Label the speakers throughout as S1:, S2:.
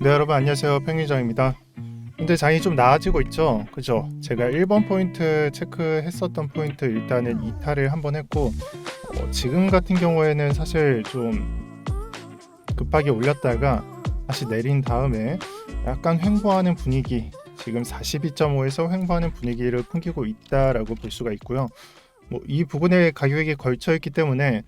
S1: 네, 여러분 안녕하세요. 팽리장입니다. 근데 장이 좀 나아지고 있죠? 그죠? 제가 1번 포인트 체크했었던 포인트 일단은 이탈을 한번 했고, 지금 같은 경우에는 사실 좀 급하게 올렸다가 다시 내린 다음에 약간 횡보하는 분위기, 지금 42.5에서 횡보하는 분위기를 풍기고 있다라고 볼 수가 있고요. 뭐 이 부분에 가격이 걸쳐 있기 때문에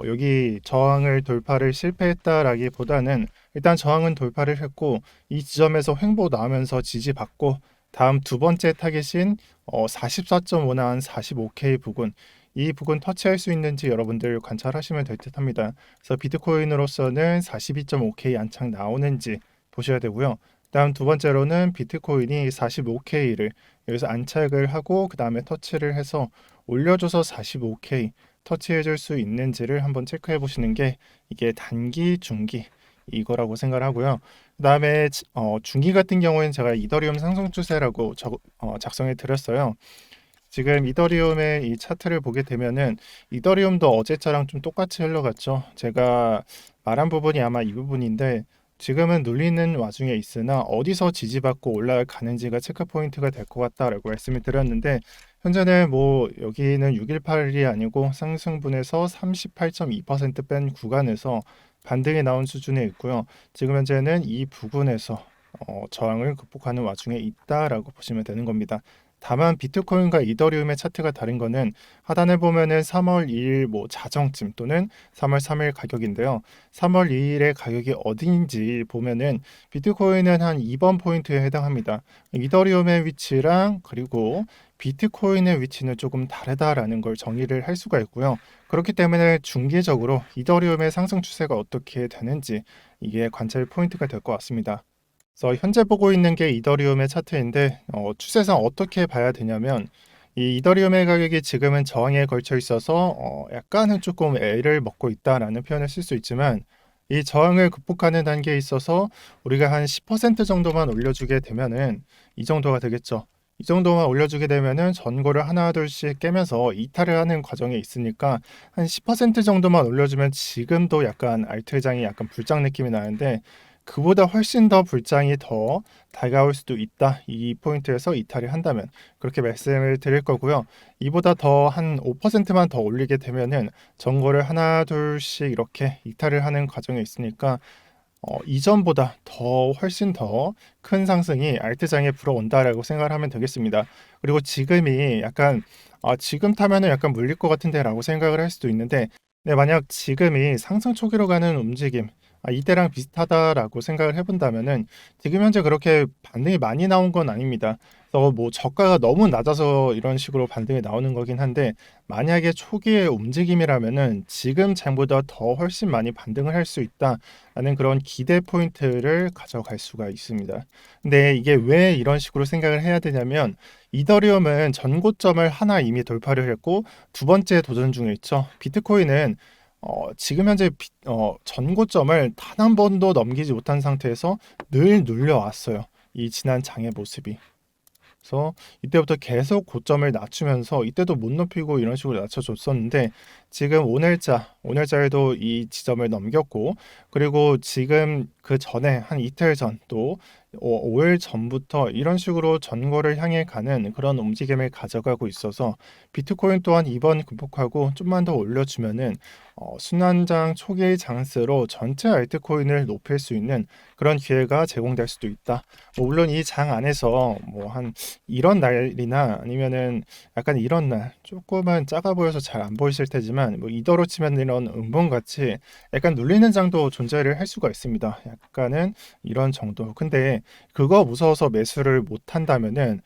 S1: 여기 저항을 돌파를 실패했다라기보다는 일단 저항은 돌파를 했고 이 지점에서 횡보 나오면서 지지받고 다음 두 번째 타겟인 44.5나 한 45K 부근, 이 부근 터치할 수 있는지 여러분들 관찰하시면 될 듯합니다. 그래서 비트코인으로서는 42.5K 안착 나오는지 보셔야 되고요. 다음 두 번째로는 비트코인이 45K를 여기서 안착을 하고 그 다음에 터치를 해서 올려줘서 45K 터치해 줄 수 있는지를 한번 체크해 보시는 게 이게 단기, 중기 이거라고 생각을 하고요. 그다음에 중기 같은 경우에는 제가 이더리움 상승 추세라고 작성해 드렸어요. 지금 이더리움의 이 차트를 보게 되면은 이더리움도 어제처럼 좀 똑같이 흘러갔죠. 제가 말한 부분이 아마 이 부분인데 지금은 눌리는 와중에 있으나 어디서 지지받고 올라가는지가 체크 포인트가 될 것 같다라고 말씀을 드렸는데 현재는 뭐 여기는 618이 아니고 상승분에서 38.2%뺀 구간에서 반등이 나온 수준에 있고요. 지금 현재는 이 부분에서 저항을 극복하는 와중에 있다라고 보시면 되는 겁니다. 다만 비트코인과 이더리움의 차트가 다른 거는 하단에 보면은 3월 2일 뭐 자정쯤 또는 3월 3일 가격인데요. 3월 2일의 가격이 어디인지 보면은 비트코인은 한 2번 포인트에 해당합니다. 이더리움의 위치랑 그리고 비트코인의 위치는 조금 다르다라는 걸 정의를 할 수가 있고요. 그렇기 때문에 중기적으로 이더리움의 상승 추세가 어떻게 되는지 이게 관찰 포인트가 될 것 같습니다. 그래서 현재 보고 있는 게 이더리움의 차트인데 추세상 어떻게 봐야 되냐면 이 이더리움의 가격이 지금은 저항에 걸쳐 있어서 약간은 조금 애를 먹고 있다라는 표현을 쓸 수 있지만 이 저항을 극복하는 단계에 있어서 우리가 한 10% 정도만 올려주게 되면은 이 정도가 되겠죠. 이 정도만 올려주게 되면은 전고를 하나 둘씩 깨면서 이탈을 하는 과정에 있으니까 한 10% 정도만 올려주면 지금도 약간 알트장이 약간 불장 느낌이 나는데 그보다 훨씬 더 불장이 더 다가올 수도 있다. 이 포인트에서 이탈을 한다면 그렇게 말씀을 드릴 거고요. 이보다 더 한 5%만 더 올리게 되면은 전고를 하나 둘씩 이렇게 이탈을 하는 과정에 있으니까 이전보다 더 훨씬 더 큰 상승이 알트장에 불어온다라고 생각을 하면 되겠습니다. 그리고 지금이 약간 지금 타면은 약간 물릴 것 같은데라고 생각을 할 수도 있는데 네, 만약 지금이 상승 초기로 가는 움직임 이때랑 비슷하다라고 생각을 해본다면은 지금 현재 그렇게 반등이 많이 나온 건 아닙니다. 그래서 뭐 저가가 너무 낮아서 이런 식으로 반등이 나오는 거긴 한데 만약에 초기의 움직임이라면은 지금 장보다 더 훨씬 많이 반등을 할 수 있다라는 그런 기대 포인트를 가져갈 수가 있습니다. 근데 이게 왜 이런 식으로 생각을 해야 되냐면 이더리움은 전고점을 하나 이미 돌파를 했고 두 번째 도전 중에 있죠. 비트코인은 지금 현재 전고점을 단 한 번도 넘기지 못한 상태에서 늘 눌려왔어요. 이 지난 장의 모습이. 그래서 이때부터 계속 고점을 낮추면서 이때도 못 높이고 이런 식으로 낮춰줬었는데 지금 오늘자에도 이 지점을 넘겼고 그리고 지금 그 전에 한 이틀 전 또 5일 전부터 이런 식으로 전고를 향해 가는 그런 움직임을 가져가고 있어서 비트코인 또한 이번 극복하고 좀만 더 올려주면은 순환장 초기의 장세로 전체 알트코인을 높일 수 있는 그런 기회가 제공될 수도 있다. 뭐 물론 이 장 안에서 뭐 한 이런 날이나 아니면은 약간 이런 날 조금은 작아 보여서 잘 안 보이실 테지만 뭐 이더로 치면 이런 음봉같이 약간 눌리는 장도 존재를 할 수가 있습니다. 약간은 이런 정도. 근데 그거 무서워서 매수를 못 한다면은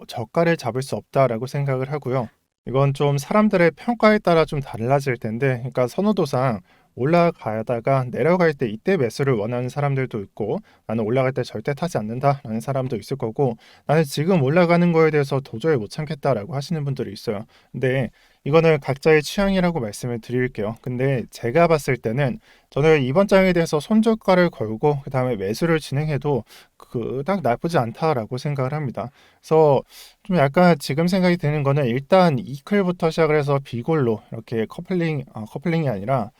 S1: 저가를 잡을 수 없다라고 생각을 하고요. 이건 좀 사람들의 평가에 따라 좀 달라질 텐데, 그러니까 선호도상 올라가다가 내려갈 때 이때 매수를 원하는 사람들도 있고, 나는 올라갈 때 절대 타지 않는다라는 사람도 있을 거고, 나는 지금 올라가는 거에 대해서 도저히 못 참겠다라고 하시는 분들이 있어요. 근데 이거는 각자의 취향이라고 말씀을 드릴게요. 근데 제가 봤을 때는 저는 이번 장에 대해서 손절가를 걸고 그 다음에 매수를 진행해도 그닥 나쁘지 않다라고 생각을 합니다. 그래서 좀 약간 지금 생각이 드는 거는 일단 이클부터 시작을 해서 비골로 이렇게 커플링이 아니라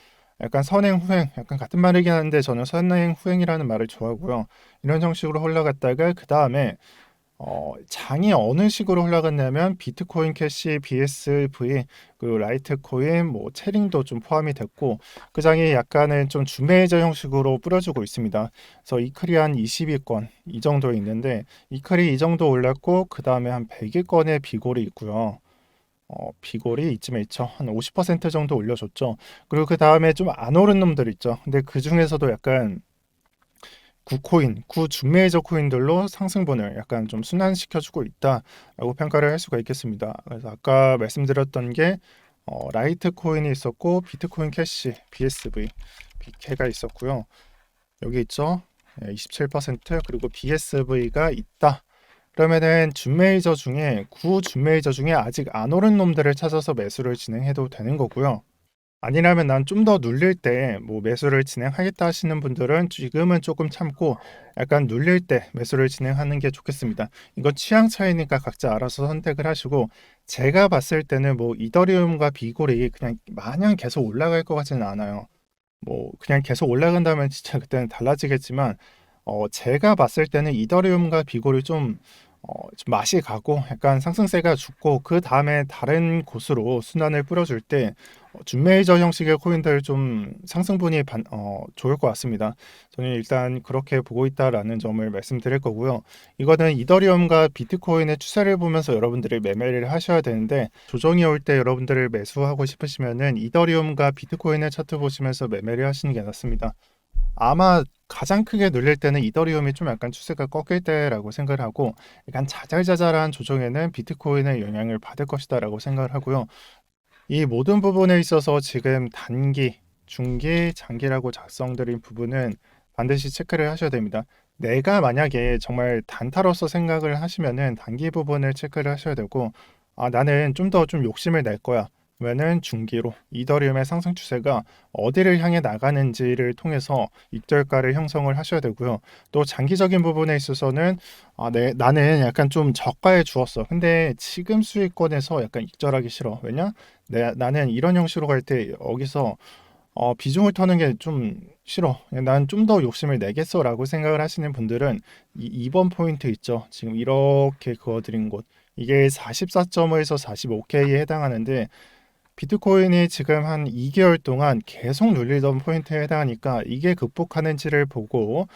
S1: 약간 선행 후행, 약간 같은 말이긴 한데 저는 선행 후행이라는 말을 좋아하고요. 이런 형식으로 올라갔다가 그 다음에 장이 어느 식으로 올라갔냐면 비트코인 캐시, BSV, 그리고 라이트코인, 뭐 체링도 좀 포함이 됐고 그 장이 약간은 좀 준매이저 형식으로 뿌려주고 있습니다. 그래서 이클이 한 20위권 이 정도 있는데 이클이 이 정도 올랐고 그 다음에 한 100위권의 비골이 있고요. 비골이 이쯤에 있죠. 한 50% 정도 올려줬죠. 그리고 그 다음에 좀 안 오른 놈들 있죠. 근데 그 중에서도 약간 구코인, 구준메이저 코인들로 상승분을 약간 좀 순환시켜주고 있다라고 평가를 할 수가 있겠습니다. 그래서 아까 말씀드렸던 게 라이트 코인이 있었고 비트코인 캐시, BSV, BK가 있었고요. 여기 있죠. 27% 그리고 BSV가 있다. 그러면은 준메이저 중에 구준메이저 중에 아직 안 오른 놈들을 찾아서 매수를 진행해도 되는 거고요. 아니라면 난 좀 더 눌릴 때 뭐 매수를 진행하겠다 하시는 분들은 지금은 조금 참고 약간 눌릴 때 매수를 진행하는 게 좋겠습니다. 이건 취향 차이니까 각자 알아서 선택을 하시고 제가 봤을 때는 뭐 이더리움과 비골이 그냥 마냥 계속 올라갈 것 같지는 않아요. 뭐 그냥 계속 올라간다면 진짜 그때는 달라지겠지만 제가 봤을 때는 이더리움과 비골이 좀 맛이 가고 약간 상승세가 죽고 그 다음에 다른 곳으로 순환을 뿌려줄 때 준메이저 형식의 코인들 좀 상승분이 좋을 것 같습니다. 저는 일단 그렇게 보고 있다라는 점을 말씀드릴 거고요. 이거는 이더리움과 비트코인의 추세를 보면서 여러분들이 매매를 하셔야 되는데 조정이 올 때 여러분들을 매수하고 싶으시면은 이더리움과 비트코인의 차트 보시면서 매매를 하시는 게 낫습니다. 아마 가장 크게 눌릴 때는 이더리움이 좀 약간 추세가 꺾일 때라고 생각을 하고 약간 자잘자잘한 조정에는 비트코인의 영향을 받을 것이다라고 생각을 하고요. 이 모든 부분에 있어서 지금 단기, 중기, 장기라고 작성드린 부분은 반드시 체크를 하셔야 됩니다. 내가 만약에 정말 단타로서 생각을 하시면은 단기 부분을 체크를 하셔야 되고 나는 좀 더 좀 욕심을 낼 거야. 그러면은 중기로 이더리움의 상승 추세가 어디를 향해 나가는지를 통해서 익절가를 형성을 하셔야 되고요. 또 장기적인 부분에 있어서는 나는 약간 좀 저가에 주었어. 근데 지금 수익권에서 약간 익절하기 싫어. 왜냐? 나는 이런 형식으로 갈 때 여기서 비중을 터는 게 좀 싫어. 난 좀 더 욕심을 내겠어라고 생각을 하시는 분들은 이 2번 포인트 있죠. 지금 이렇게 그어드린 곳. 이게 44.5에서 45K에 해당하는데 비트코인이 지금 한 2개월 동안 계속 눌리던 포인트에 해당하니까 이게 극복하는지를 보고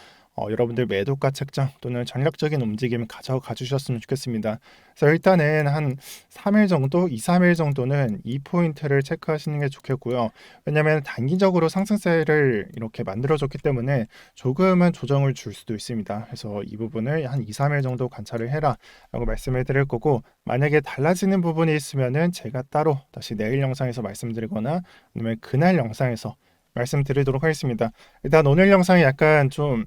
S1: 여러분들 매도가 책정 또는 전략적인 움직임 가져가 주셨으면 좋겠습니다. 그래서 일단은 한 3일 정도, 2, 3일 정도는 이 포인트를 체크하시는 게 좋겠고요. 왜냐하면 단기적으로 상승세를 이렇게 만들어줬기 때문에 조금은 조정을 줄 수도 있습니다. 그래서 이 부분을 한 2, 3일 정도 관찰을 해라 라고 말씀을 드릴 거고 만약에 달라지는 부분이 있으면은 제가 따로 다시 내일 영상에서 말씀드리거나 아니면 그날 영상에서 말씀드리도록 하겠습니다. 일단 오늘 영상이 약간 좀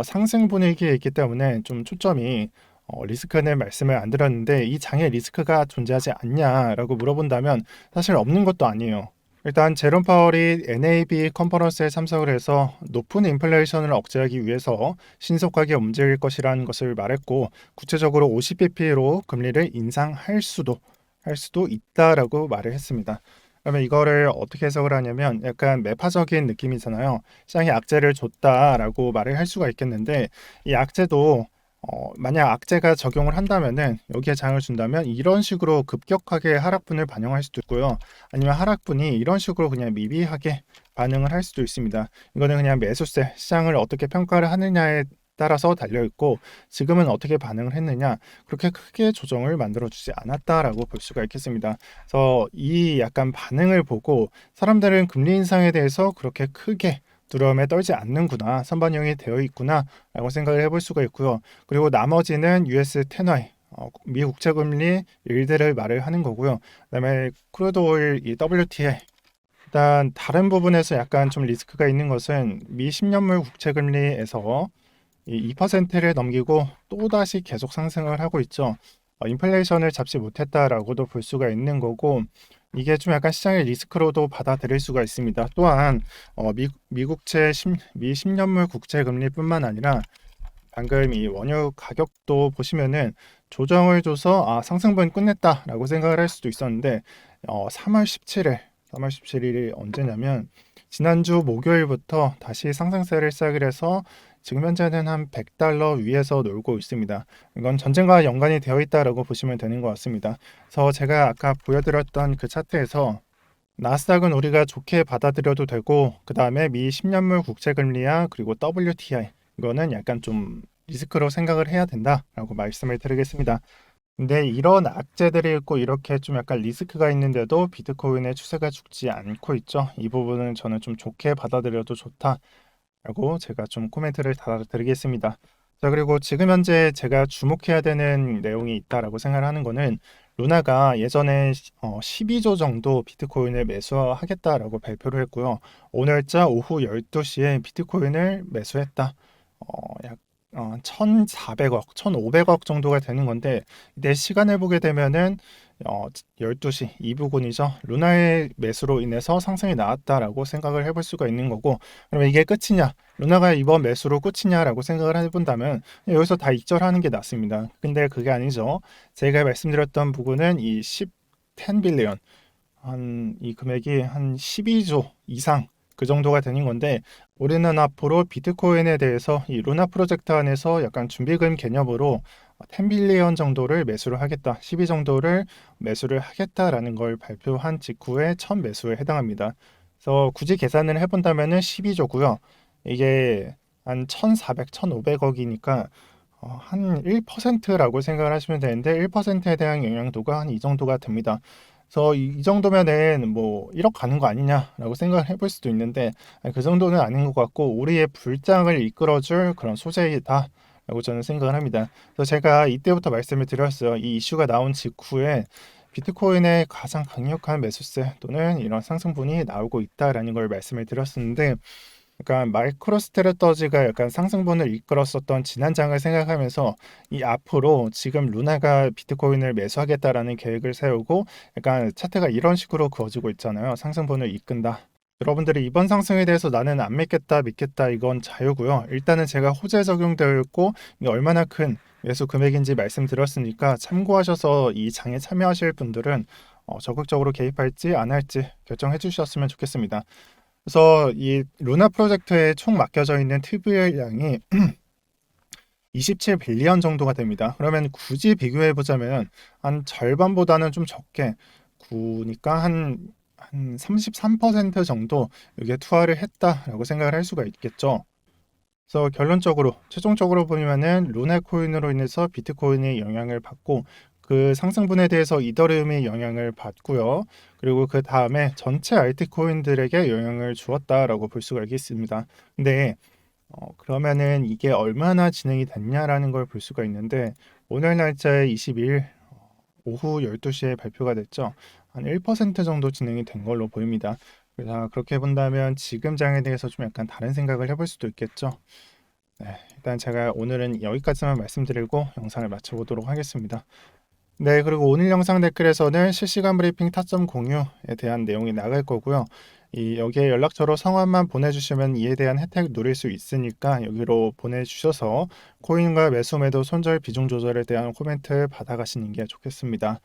S1: 상승 분위기에 있기 때문에 좀 초점이 리스크는 말씀을 안 드렸는데 이 장에 리스크가 존재하지 않냐라고 물어본다면 사실 없는 것도 아니에요. 일단 제롬 파월이 NAB 컨퍼런스에 참석을 해서 높은 인플레이션을 억제하기 위해서 신속하게 움직일 것이라는 것을 말했고 구체적으로 50bp로 금리를 인상할 수도 있다라고 말을 했습니다. 그러면 이거를 어떻게 해석을 하냐면 약간 매파적인 느낌이잖아요. 시장에 악재를 줬다라고 말을 할 수가 있겠는데 이 악재도 만약 악재가 적용을 한다면은 여기에 장을 준다면 이런 식으로 급격하게 하락분을 반영할 수도 있고요. 아니면 하락분이 이런 식으로 그냥 미비하게 반응을 할 수도 있습니다. 이거는 그냥 매수세, 시장을 어떻게 평가를 하느냐에 따라서 달려 있고 지금은 어떻게 반응을 했느냐 그렇게 크게 조정을 만들어 주지 않았다라고 볼 수가 있겠습니다. 그래서 이 약간 반응을 보고 사람들은 금리 인상에 대해서 그렇게 크게 두려움에 떨지 않는구나 선반영이 되어 있구나 라고 생각을 해볼 수가 있고요. 그리고 나머지는 US 10월 미 국채금리 일대를 말을 하는 거고요. 그다음에 크루드 오일 이 WTI 일단 다른 부분에서 약간 좀 리스크가 있는 것은 미 10년물 국채금리에서 이 2%를 넘기고 또다시 계속 상승을 하고 있죠. 인플레이션을 잡지 못했다라고도 볼 수가 있는 거고 이게 좀 약간 시장의 리스크로도 받아들일 수가 있습니다. 또한 미 10년물 국채 금리뿐만 아니라 방금 이 원유 가격도 보시면은 조정을 줘서 상승분 끝냈다라고 생각을 할 수도 있었는데 3월 17일이 언제냐면 지난주 목요일부터 다시 상승세를 시작을 해서 지금 현재는 한 100달러 위에서 놀고 있습니다. 이건 전쟁과 연관이 되어 있다라고 보시면 되는 것 같습니다. 그래서 제가 아까 보여드렸던 그 차트에서 나스닥은 우리가 좋게 받아들여도 되고, 그 다음에 미 10년물 국채금리야 그리고 WTI 이거는 약간 좀 리스크로 생각을 해야 된다라고 말씀을 드리겠습니다. 근데 이런 악재들이 있고 이렇게 좀 약간 리스크가 있는데도 비트코인의 추세가 죽지 않고 있죠. 이 부분은 저는 좀 좋게 받아들여도 좋다라고 제가 좀 코멘트를 달아드리겠습니다. 자, 그리고 지금 현재 제가 주목해야 되는 내용이 있다라고 생각하는 거는 루나가 예전에 12조 정도 비트코인을 매수하겠다라고 발표를 했고요. 오늘자 오후 12시에 비트코인을 매수했다. 약 1,400억, 1,500억 정도가 되는 건데 내 시간을 보게 되면은 12시 이 부분이죠. 루나의 매수로 인해서 상승이 나왔다라고 생각을 해볼 수가 있는 거고, 그러면 이게 끝이냐? 루나가 이번 매수로 끝이냐라고 생각을 해본다면 여기서 다 익절하는 게 낫습니다. 근데 그게 아니죠. 제가 말씀드렸던 부분은 이 10 빌리언 한 이 금액이 한 12조 이상 그 정도가 되는 건데, 우리는 앞으로 비트코인에 대해서 이 루나 프로젝트 안에서 약간 준비금 개념으로 10 빌리언 정도를 매수를 하겠다, 12 정도를 매수를 하겠다라는 걸 발표한 직후에 첫 매수에 해당합니다. 그래서 굳이 계산을 해본다면은 12조고요. 이게 한 1,400, 1,500억이니까 한 1%라고 생각을 하시면 되는데 1%에 대한 영향도가 한 이 정도가 됩니다. 그래서 이 정도면은 뭐 1억 가는 거 아니냐라고 생각을 해볼 수도 있는데, 그 정도는 아닌 것 같고 우리의 불장을 이끌어줄 그런 소재이다라고 저는 생각을 합니다. 그래서 제가 이때부터 말씀을 드렸어요. 이 이슈가 나온 직후에 비트코인의 가장 강력한 매수세 또는 이런 상승분이 나오고 있다라는 걸 말씀을 드렸었는데, 그러니까 마이크로 스트레터지가 약간 상승분을 이끌었었던 지난장을 생각하면서 이 앞으로 지금 루나가 비트코인을 매수하겠다라는 계획을 세우고 약간 차트가 이런 식으로 그어지고 있잖아요. 상승분을 이끈다. 여러분들이 이번 상승에 대해서 나는 안 믿겠다, 믿겠다 이건 자유고요. 일단은 제가 호재 적용되어 있고 이게 얼마나 큰 매수 금액인지 말씀드렸으니까 참고하셔서 이 장에 참여하실 분들은 적극적으로 개입할지 안 할지 결정해 주셨으면 좋겠습니다. 그래서 이 루나 프로젝트에 총 맡겨져 있는 TVL 양이 27 빌리언 정도가 됩니다. 그러면 굳이 비교해 보자면 한 절반보다는 좀 적게, 구니까 한 33% 정도 이게 투하를 했다라고 생각을 할 수가 있겠죠. 그래서 결론적으로 최종적으로 보면은 루나 코인으로 인해서 비트코인이 영향을 받고 그 상승분에 대해서 이더리움이 영향을 받고요. 그리고 그 다음에 전체 알트코인들에게 영향을 주었다라고 볼 수가 있겠습니다. 근데 그러면은 이게 얼마나 진행이 됐냐라는 걸 볼 수가 있는데, 오늘 날짜에 22일 오후 12시에 발표가 됐죠. 한 1% 정도 진행이 된 걸로 보입니다. 그래서 그렇게 본다면 지금 장에 대해서 좀 약간 다른 생각을 해볼 수도 있겠죠. 네, 일단 제가 오늘은 여기까지만 말씀드리고 영상을 마쳐보도록 하겠습니다. 네, 그리고 오늘 영상 댓글에서는 실시간 브리핑 타점 공유에 대한 내용이 나갈 거고요. 여기에 연락처로 성함만 보내주시면 이에 대한 혜택 누릴 수 있으니까 여기로 보내주셔서 코인과 매수 매도 손절 비중 조절에 대한 코멘트 받아가시는 게 좋겠습니다.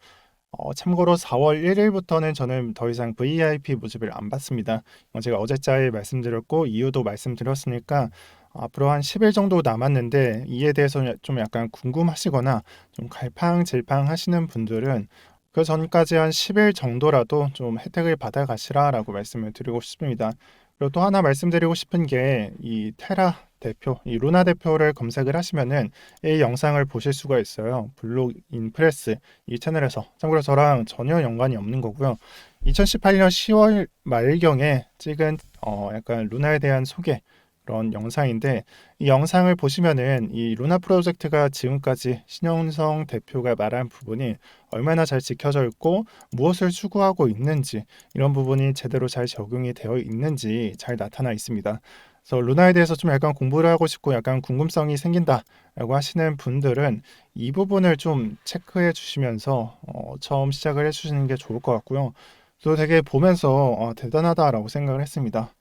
S1: 참고로 4월 1일부터는 저는 더 이상 VIP 모집을 안 받습니다. 제가 어제자에 말씀드렸고 이유도 말씀드렸으니까 앞으로 한 10일 정도 남았는데 이에 대해서 좀 약간 궁금하시거나 좀 갈팡질팡 하시는 분들은 그 전까지 한 10일 정도라도 좀 혜택을 받아 가시라라고 말씀을 드리고 싶습니다. 그리고 또 하나 말씀드리고 싶은 게 이 테라 대표, 이 루나 대표를 검색을 하시면은 이 영상을 보실 수가 있어요. 블록 인프레스 이 채널에서. 참고로 저랑 전혀 연관이 없는 거고요. 2018년 10월 말경에 찍은 약간 루나에 대한 소개 그런 영상인데, 이 영상을 보시면은 이 루나 프로젝트가 지금까지 신영성 대표가 말한 부분이 얼마나 잘 지켜져 있고 무엇을 추구하고 있는지 이런 부분이 제대로 잘 적용이 되어 있는지 잘 나타나 있습니다. 그래서 루나에 대해서 좀 약간 공부를 하고 싶고 약간 궁금성이 생긴다라고 하시는 분들은 이 부분을 좀 체크해 주시면서 처음 시작을 해 주시는 게 좋을 것 같고요. 또 되게 보면서 대단하다라고 생각을 했습니다.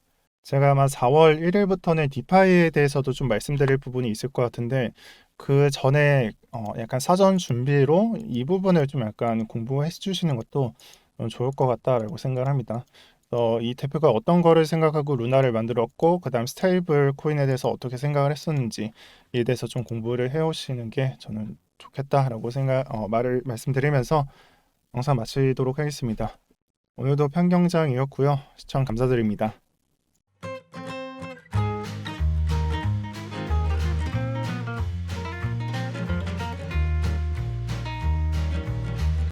S1: 제가 아마 4월 1일부터는 디파이에 대해서도 좀 말씀드릴 부분이 있을 것 같은데, 그 전에 약간 사전 준비로 이 부분을 좀 약간 공부해 주시는 것도 좋을 것 같다라고 생각을 합니다. 이 대표가 어떤 거를 생각하고 루나를 만들었고 그다음 스테이블 코인에 대해서 어떻게 생각을 했었는지에 대해서 좀 공부를 해오시는 게 저는 좋겠다라고 말씀드리면서 영상 마치도록 하겠습니다. 오늘도 편경장이었고요. 시청 감사드립니다.